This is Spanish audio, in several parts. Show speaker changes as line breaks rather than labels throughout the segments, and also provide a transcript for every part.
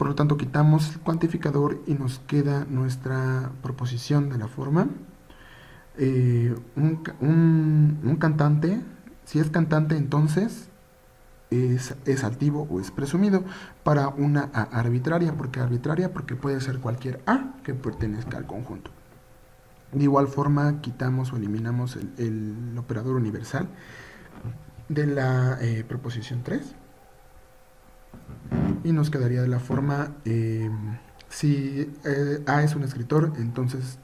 Por lo tanto, quitamos el cuantificador y nos queda nuestra proposición de la forma. Un cantante, si es cantante, entonces es altivo o es presumido para una A arbitraria. ¿Por qué arbitraria? Porque puede ser cualquier A que pertenezca al conjunto. De igual forma, quitamos o eliminamos el operador universal de la proposición 3 y nos quedaría de la forma, si A es un escritor, entonces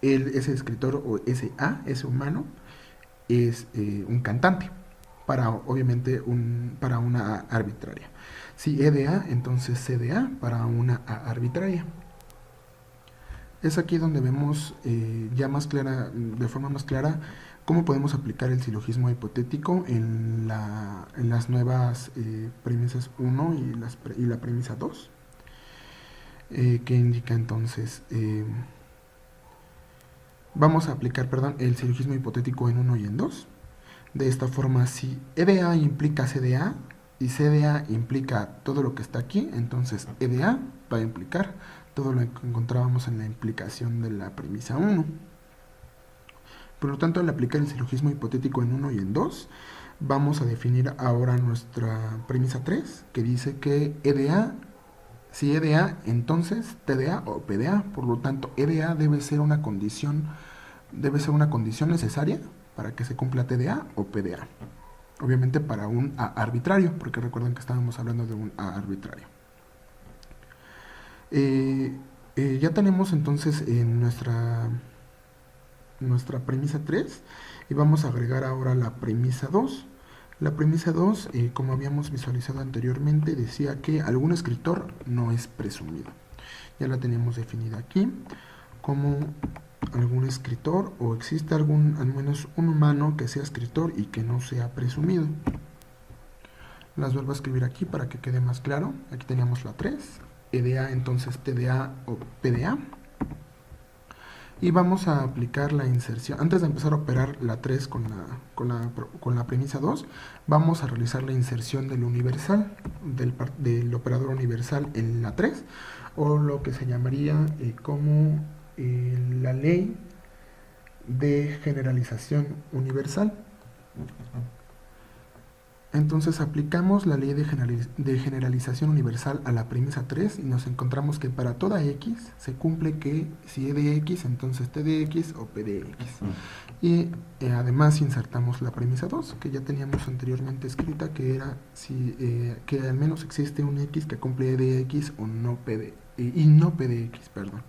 ese escritor o ese A, ese humano, es un cantante, para obviamente para una A arbitraria. Si E de A, entonces C de A para una A arbitraria. Es aquí donde vemos ya más clara, de forma más clara, cómo podemos aplicar el silogismo hipotético en las nuevas premisas 1 y la premisa 2, que indica entonces, vamos a aplicar, el silogismo hipotético en 1 y en 2. De esta forma, si E de A implica C de A y C de A implica todo lo que está aquí, entonces E de A va a implicar todo lo que encontrábamos en la implicación de la premisa 1. Por lo tanto, al aplicar el silogismo hipotético en 1 y en 2, vamos a definir ahora nuestra premisa 3, que dice que E de A, si E de A, entonces T de A o P de A. Por lo tanto, E de A debe ser una condición necesaria para que se cumpla T de A o P de A. Obviamente para un A arbitrario, porque recuerden que estábamos hablando de un A arbitrario. Ya tenemos entonces en nuestra premisa 3 y vamos a agregar ahora la premisa 2. La premisa 2, como habíamos visualizado anteriormente, decía que algún escritor no es presumido. Ya la teníamos definida aquí como algún escritor, o existe al menos un humano que sea escritor y que no sea presumido. Las vuelvo a escribir aquí para que quede más claro. Aquí teníamos la 3, E de A, entonces T de A o P de A. Y vamos a aplicar la inserción. Antes de empezar a operar la 3 con la premisa 2, vamos a realizar la inserción del universal, del operador universal en la 3, o lo que se llamaría como la ley de generalización universal. Entonces aplicamos la ley de generalización universal a la premisa 3 y nos encontramos que para toda x se cumple que si E de x, entonces T de x o P de x. Y además insertamos la premisa 2, que ya teníamos anteriormente escrita, que era que al menos existe un x que cumple E de x o no P de x, perdón.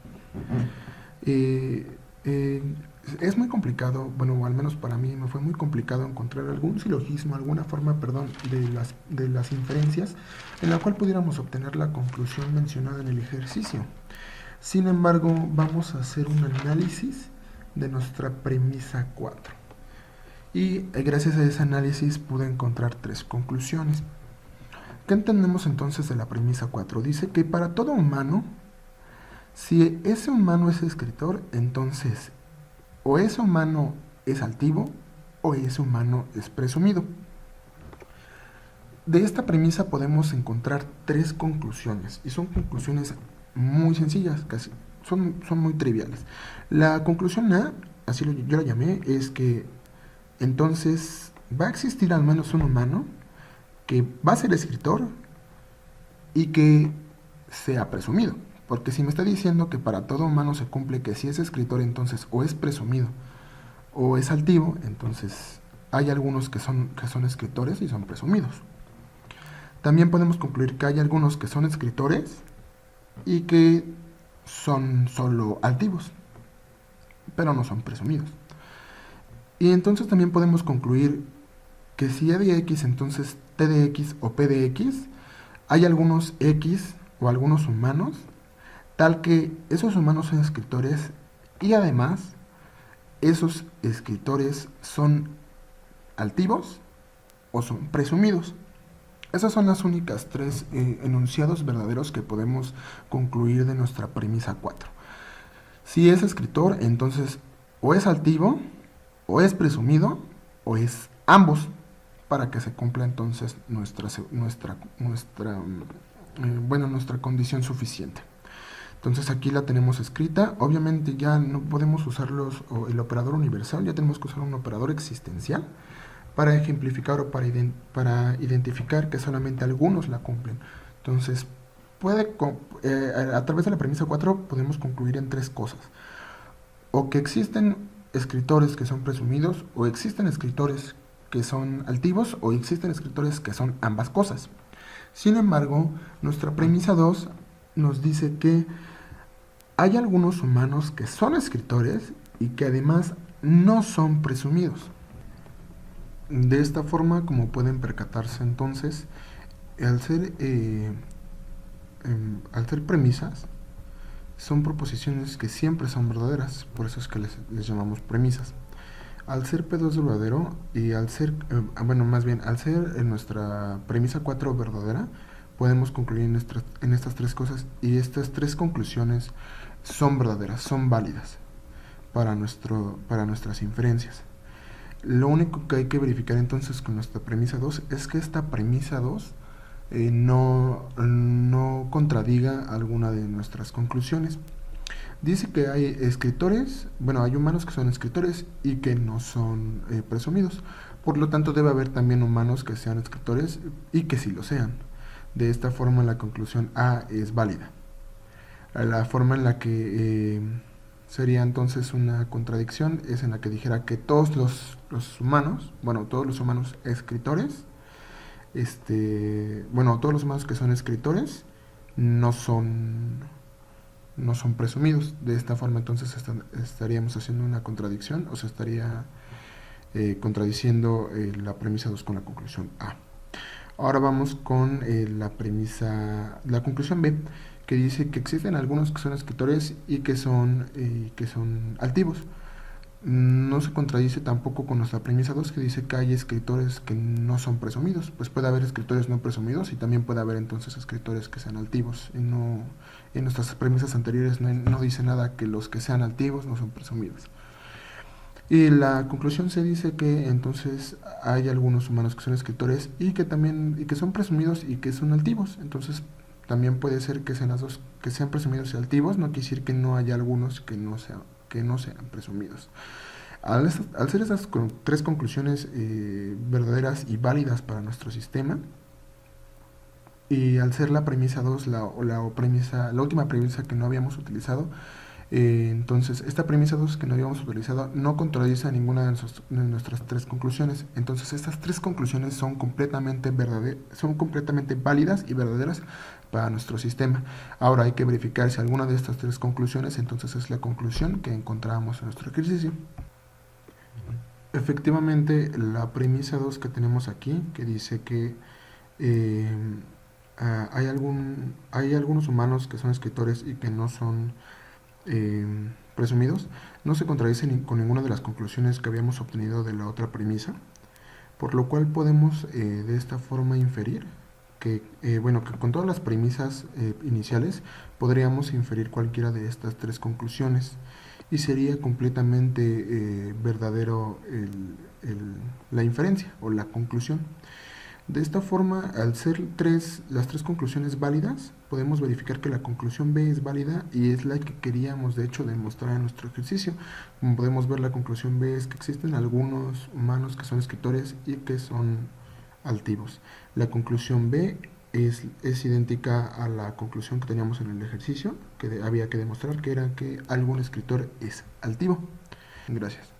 Es muy complicado, bueno, o al menos para mí me fue muy complicado encontrar algún silogismo, alguna forma, de las inferencias en la cual pudiéramos obtener la conclusión mencionada en el ejercicio. Sin embargo, vamos a hacer un análisis de nuestra premisa 4. Y gracias a ese análisis pude encontrar 3 conclusiones. ¿Qué entendemos entonces de la premisa 4? Dice que para todo humano, si ese humano es escritor, entonces o ese humano es altivo o ese humano es presumido. De esta premisa podemos encontrar 3 conclusiones, y son conclusiones muy sencillas, casi son muy triviales. La conclusión A, así yo la llamé, es que entonces va a existir al menos un humano que va a ser escritor y que sea presumido. Porque si me está diciendo que para todo humano se cumple que si es escritor, entonces o es presumido o es altivo, entonces hay algunos que son escritores y son presumidos. También podemos concluir que hay algunos que son escritores y que son solo altivos, pero no son presumidos. Y entonces también podemos concluir que si E de x, entonces T de x o P de x, hay algunos x o algunos humanos tal que esos humanos son escritores y además esos escritores son altivos o son presumidos. Esas son las únicas 3 enunciados verdaderos que podemos concluir de nuestra premisa 4. Si es escritor, entonces o es altivo, o es presumido, o es ambos, para que se cumpla entonces nuestra bueno, nuestra condición suficiente. Entonces aquí la tenemos escrita. Obviamente ya no podemos usar el operador universal, ya tenemos que usar un operador existencial para ejemplificar o para identificar que solamente algunos la cumplen. Entonces, a través de la premisa 4 podemos concluir en tres cosas. O que existen escritores que son presumidos, o existen escritores que son altivos, o existen escritores que son ambas cosas. Sin embargo, nuestra premisa 2 nos dice que hay algunos humanos que son escritores y que además no son presumidos. De esta forma, como pueden percatarse entonces, al ser premisas, son proposiciones que siempre son verdaderas, por eso es que les llamamos premisas. Al ser P2 verdadero y al ser, al ser en nuestra premisa 4 verdadera, podemos concluir en estas tres cosas, y estas tres conclusiones son verdaderas, son válidas para nuestras inferencias. Lo único que hay que verificar entonces con nuestra premisa 2 es que esta premisa 2 no contradiga alguna de nuestras conclusiones. Dice que hay escritores, hay humanos que son escritores y que no son presumidos. Por lo tanto, debe haber también humanos que sean escritores y que sí lo sean. De esta forma, la conclusión A es válida. La forma en la que sería entonces una contradicción es en la que dijera que todos los humanos, todos los humanos escritores, todos los humanos que son escritores no son presumidos. De esta forma entonces estaríamos haciendo una contradicción, o se estaría contradiciendo la premisa 2 con la conclusión A. Ahora vamos con la conclusión B, que dice que existen algunos que son escritores y que son altivos. No se contradice tampoco con nuestra premisa 2, que dice que hay escritores que no son presumidos. Pues puede haber escritores no presumidos y también puede haber entonces escritores que sean altivos. En nuestras premisas anteriores no dice nada que los que sean altivos no son presumidos. Y la conclusión se dice que entonces hay algunos humanos que son escritores y que son presumidos y que son altivos. Entonces también puede ser que sean las dos, que sean presumidos y altivos. No quiere decir que no haya algunos que no sean presumidos. Al ser estas tres conclusiones verdaderas y válidas para nuestro sistema, y al ser la premisa 2 la última premisa que no habíamos utilizado, entonces esta premisa 2 que no habíamos utilizado no contradice a ninguna de nuestras tres conclusiones. Entonces estas tres conclusiones son completamente válidas y verdaderas para nuestro sistema. Ahora hay que verificar si alguna de estas tres conclusiones entonces es la conclusión que encontramos en nuestro ejercicio. Efectivamente, la premisa 2 que tenemos aquí, que dice que hay algunos humanos que son escritores y que no son presumidos, no se contradice con ninguna de las conclusiones que habíamos obtenido de la otra premisa, por lo cual podemos de esta forma inferir que con todas las premisas iniciales podríamos inferir cualquiera de estas tres conclusiones y sería completamente verdadero la inferencia o la conclusión. De esta forma, al ser las tres conclusiones válidas, podemos verificar que la conclusión B es válida y es la que queríamos de hecho demostrar en nuestro ejercicio. Como podemos ver, la conclusión B es que existen algunos humanos que son escritores y que son altivos. La conclusión B es idéntica a la conclusión que teníamos en el ejercicio, que había que demostrar, que era que algún escritor es altivo. Gracias.